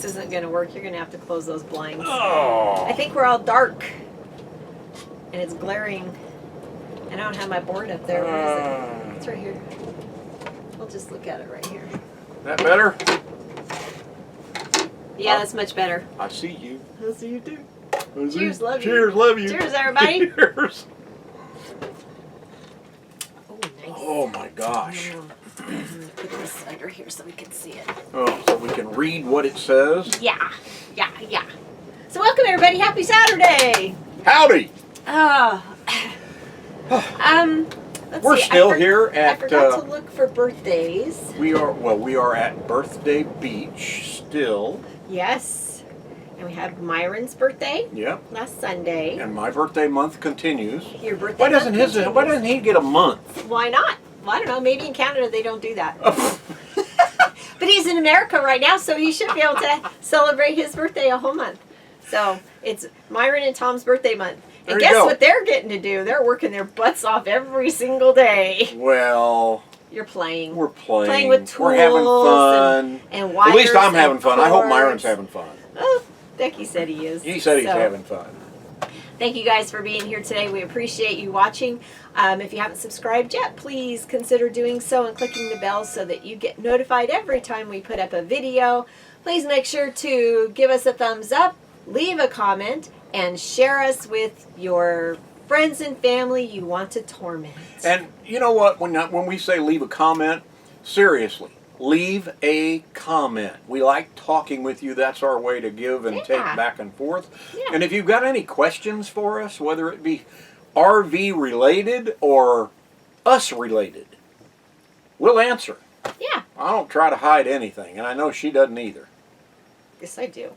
this isn't going to work. You're going to have to close those blinds. Oh. I think we're all dark. And it's glaring. And I don't have my board up there. Where is it? It's right here. I'll just look at it right here. That better? Yeah, that's much better. I see you. I see you too. Cheers, love you. Cheers, love you. Cheers, everybody. Cheers. Oh, nice. Oh my gosh. I'm going to put this under here so we can see it. Oh, so we can read what it says? Yeah. So welcome, everybody. Happy Saturday. Howdy. Let's We're see. still here at... I forgot to look for birthdays. We are at Birthday Beach still. Yes. And we had Myron's birthday. Yep. Last Sunday. And my birthday month continues. Your birthday Why doesn't month continues. Why doesn't he get a month? Why not? Well, I don't know. Maybe in Canada they don't do that. But he's in America right now, so he should be able to celebrate his birthday a whole month. So it's Myron and Tom's birthday month. And guess what they're getting to do? They're working their butts off every single day. Well, you're playing. We're playing. Playing with tools. We're having fun. And wires. At least I'm having fun. Cords. I hope Myron's having fun. Oh, Becky said he is. He said he's having fun. Thank you guys for being here today. We appreciate you watching. If you haven't subscribed yet, please consider doing so and clicking the bell so that you get notified every time we put up a video. Please make sure to give us a thumbs up, leave a comment, and share us with your friends and family you want to torment. And you know what? When we say leave a comment, seriously, leave a comment. We like talking with you. That's our way to give and take back and forth. Yeah. And if you've got any questions for us, whether it be RV related or us related, we'll answer. Yeah. I don't try to hide anything, and I know she doesn't either. Yes, I do.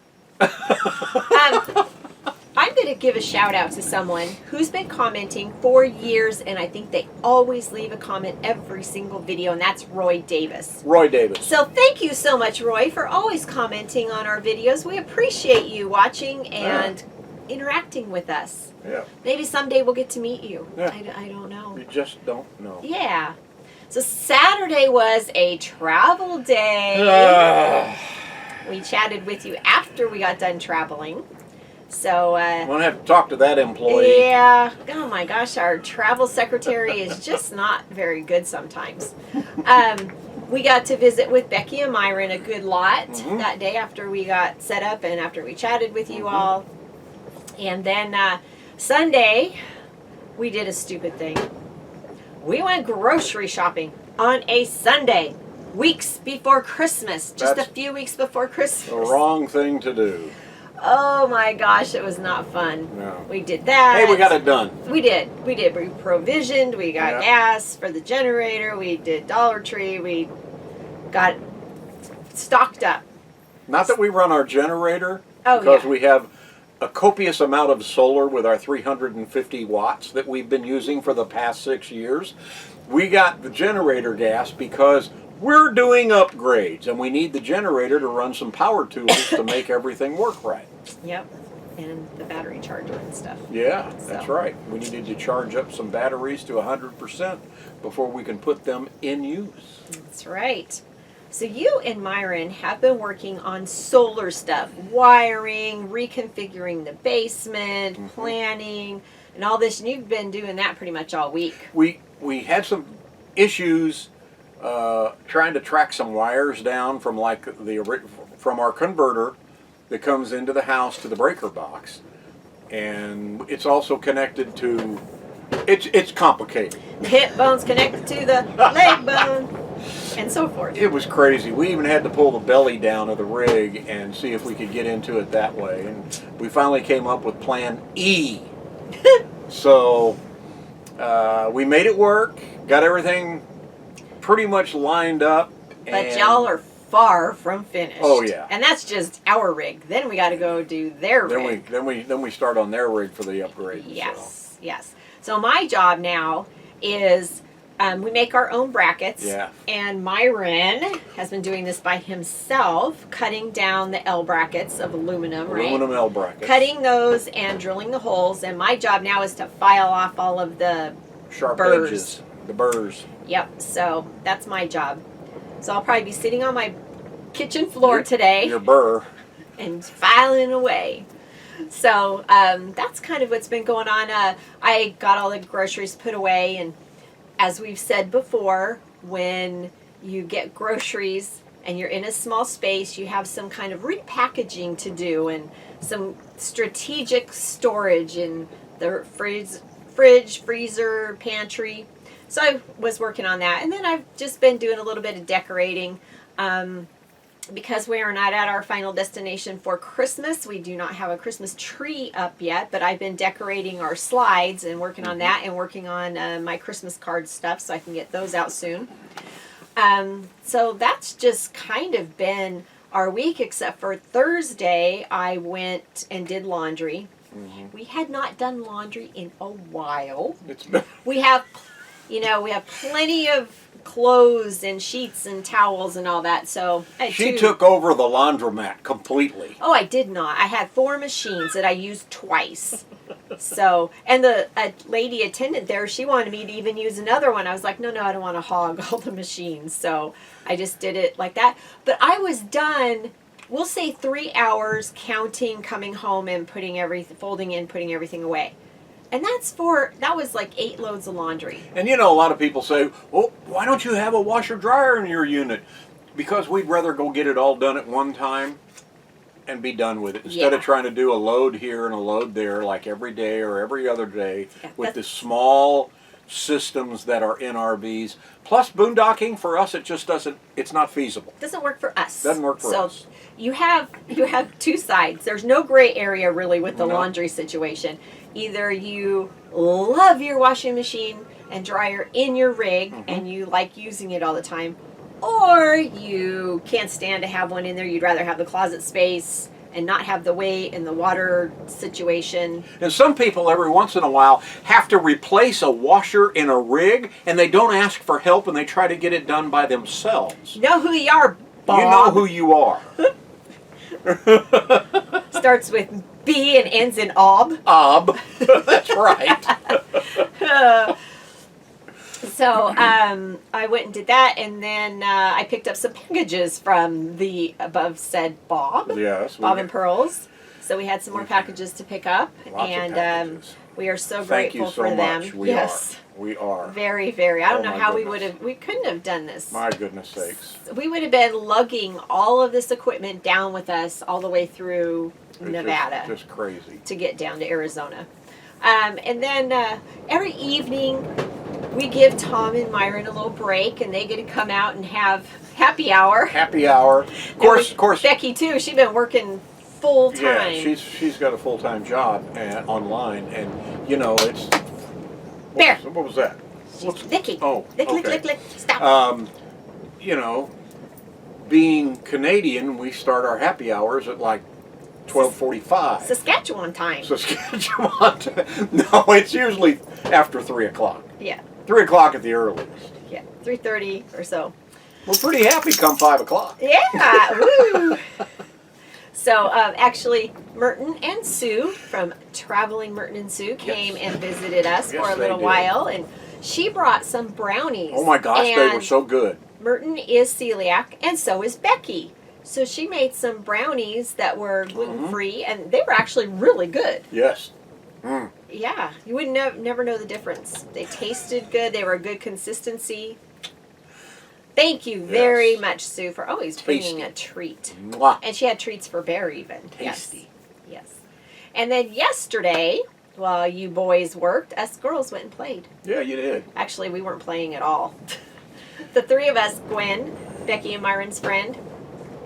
I'm going to give a shout out to someone who's been commenting for years, and I think they always leave a comment every single video, and that's Roy Davis. Roy Davis. So thank you so much, Roy, for always commenting on our videos. We appreciate you watching and interacting with us. Yeah. Maybe someday we'll get to meet you. Yeah. I don't know. You just don't know. Yeah. So Saturday was a travel day. We chatted with you after we got done traveling. So I'm gonna have to talk to that employee. Yeah. Oh my gosh, our travel secretary is just not very good sometimes. We got to visit with Becky and Myron a good lot that day after we got set up and after we chatted with you all. And then Sunday, we did a stupid thing. We went grocery shopping on a Sunday, weeks before Christmas, just a few weeks before Christmas. The wrong thing to do. Oh my gosh, it was not fun. No. We did that. Hey, we got it done. We did. We provisioned. We got gas for the generator. We did Dollar Tree. We got stocked up. Not that we run our generator, because we have a copious amount of solar with our 350 watts that we've been using for the past 6 years. We got the generator gas because we're doing upgrades, and we need the generator to run some power tools to make everything work right. Yep, and the battery charger and stuff. Yeah, that's right. We needed to charge up some batteries to 100% before we can put them in use. That's right. So you and Myron have been working on solar stuff, wiring, reconfiguring the basement, planning, and all this, and you've been doing that pretty much all week. We had some issues trying to track some wires down from from our converter that comes into the house to the breaker box, and it's also connected to it's complicated. The hip bone's connected to the leg bone, and so forth. It was crazy. We even had to pull the belly down of the rig and see if we could get into it that way, and we finally came up with Plan E. So we made it work, got everything pretty much lined up. But y'all are far from finished. Oh yeah. And that's just our rig. Then we got to go do their rig. Then we start on their rig for the upgrade. Yes, yes. So my job now is we make our own brackets. Yeah. And Myron has been doing this by himself, cutting down the L brackets of aluminum, right? Aluminum L brackets. Cutting those and drilling the holes. And my job now is to file off all of the sharp burrs. edges, the burrs. Yep. So that's my job. So I'll probably be sitting on my kitchen floor today. Your burr. and filing away. So that's kind of what's been going on. I got all the groceries put away, and as we've said before, when you get groceries and you're in a small space, you have some kind of repackaging to do and some strategic storage in the fridge, freezer, pantry. So I was working on that, and then I've just been doing a little bit of decorating. Because we are not at our final destination for Christmas, we do not have a Christmas tree up yet, but I've been decorating our slides and working on that and working on my Christmas card stuff so I can get those out soon. So that's just kind of been our week, except for Thursday I went and did laundry. We had not done laundry in a while. We have plenty of clothes and sheets and towels and all that. So she took over the laundromat completely. Oh, I did not. I had 4 machines that I used twice. So, and the lady attendant there, she wanted me to even use another one. I was like, no, I don't want to hog all the machines. So I just did it like that. But I was done, we'll say 3 hours counting, coming home and folding in, putting everything away. And that was like 8 loads of laundry. And a lot of people say, well, why don't you have a washer dryer in your unit? Because we'd rather go get it all done at one time and be done with it. Instead of trying to do a load here and a load there like every day or every other day with the small systems that are in RVs. Plus boondocking, for us, it's not feasible. Doesn't work for us. Doesn't work for us. So you have 2 sides. There's no gray area really with the laundry situation. Either you love your washing machine and dryer in your rig and you like using it all the time, or you can't stand to have one in there. You'd rather have the closet space and not have the weight and the water situation. And some people every once in a while have to replace a washer in a rig, and they don't ask for help, and they try to get it done by themselves. You know who you are, Bob. You know who you are. Starts with B and ends in ob. Ob. That's right. So I went and did that, and then I picked up some packages from the above said Bob. Yes. Bob and Pearls. So we had some more packages to pick up, Lots and of packages. We are so Thank grateful you so for them. much. We are. Very, very. I don't know how goodness. we couldn't have done this. My goodness sakes. We would have been lugging all of this equipment down with us all the way through Nevada. Just crazy. To get down to Arizona. And then every evening we give Tom and Myron a little break, and they get to come out and have happy hour. Happy hour. Of course. Becky too. She's been working full time. Yeah, she's got a full-time job online, and it's. Bear. What was that? Licky. Oh, lick, okay. lick. Stop. Being Canadian, we start our happy hours at like 12:45. Saskatchewan time. Saskatchewan time. No, it's usually after 3 o'clock. Yeah. 3 o'clock at the earliest. Yeah, 3:30 or so. We're pretty happy come 5 o'clock. Yeah. Woo. So actually, Merton and Sue from Traveling Merton and Sue came and visited us for a little while, and she brought some brownies. Oh my gosh, they were so good. Merton is celiac, and so is Becky. So she made some brownies that were gluten-free, and they were actually really good. Yes. Yeah, you would never know the difference. They tasted good. They were a good consistency. Thank you very much, Sue, for always bringing a treat. Mwah. And she had treats for Bear even. Tasty. Yes. And then yesterday, while you boys worked, us girls went and played. Yeah, you did. Actually, we weren't playing at all. The 3 of us, Gwen, Becky and Myron's friend,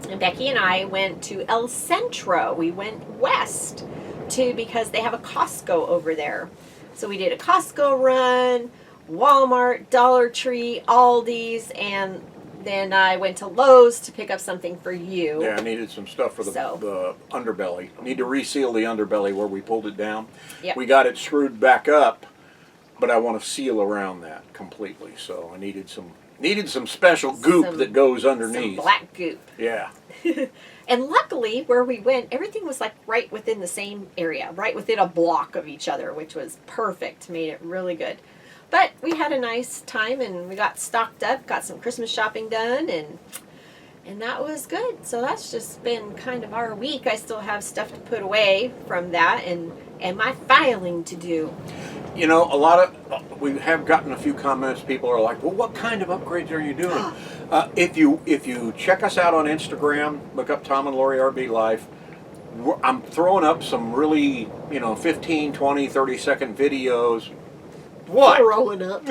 and Becky and I went to El Centro. We went west because they have a Costco over there. So we did a Costco run, Walmart, Dollar Tree, Aldi's, and then I went to Lowe's to pick up something for you. Yeah, I needed some stuff for the underbelly. Need to reseal the underbelly where we pulled it down. Yep. We got it screwed back up, but I want to seal around that completely. So I needed some special goop that goes underneath. Some black goop. Yeah. And luckily, where we went, everything was like right within the same area, right within a block of each other, which was perfect. Made it really good. But we had a nice time, and we got stocked up, got some Christmas shopping done, and And that was good. So that's just been kind of our week. I still have stuff to put away from that and my filing to do. You know, we have gotten a few comments. People are like, well, what kind of upgrades are you doing? If you check us out on Instagram, look up Tom and Lori RV Life, I'm throwing up some really, 15, 20, 30-second videos. What? Throwing up.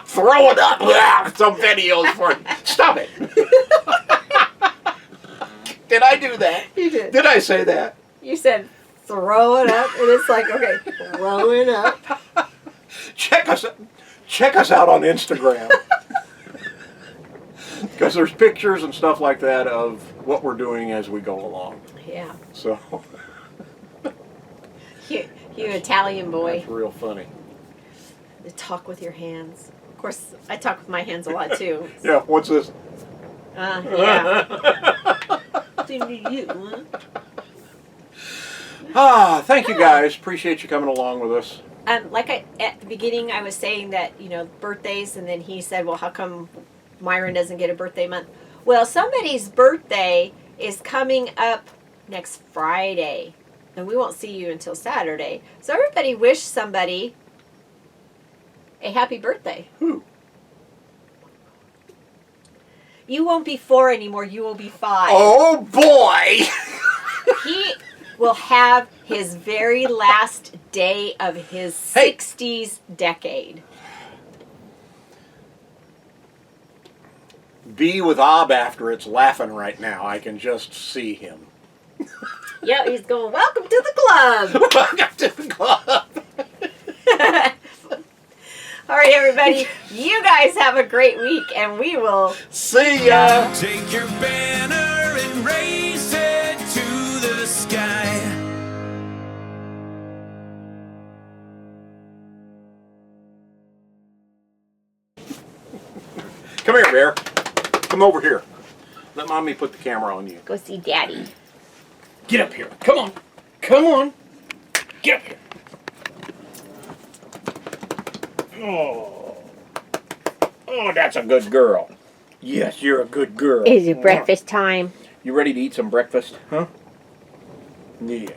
Throwing up some videos for it. Stop it. Did I do that? You did. Did I say that? You said throw it up, and it's like, okay, throw it up. Check us out on Instagram. Because there's pictures and stuff like that of what we're doing as we go along. Yeah. So. You Italian boy. That's real funny. To talk with your hands. Of course, I talk with my hands a lot too. Yeah, what's this? Yeah. Thank you guys. Appreciate you coming along with us. Like at the beginning, I was saying that, birthdays, and then he said, well, how come Myron doesn't get a birthday month? Well, somebody's birthday is coming up next Friday, and we won't see you until Saturday. So everybody wish somebody a happy birthday. Who? You won't be 4 anymore. You will be 5. Oh, boy! He will have his very last day of his 60s decade. B with Ob after it's laughing right now. I can just see him. Yeah, he's going, welcome to the club. Welcome to the club. All right, everybody. You guys have a great week, and we will see ya. Take your banner and raise it to the sky. Come here, Bear. Come over here. Let Mommy put the camera on you. go see Daddy. Get up here. Come on. Come on. Get up here. Oh, that's a good girl. Yes, you're a good girl. Is it breakfast time? You ready to eat some breakfast? Huh? Yeah.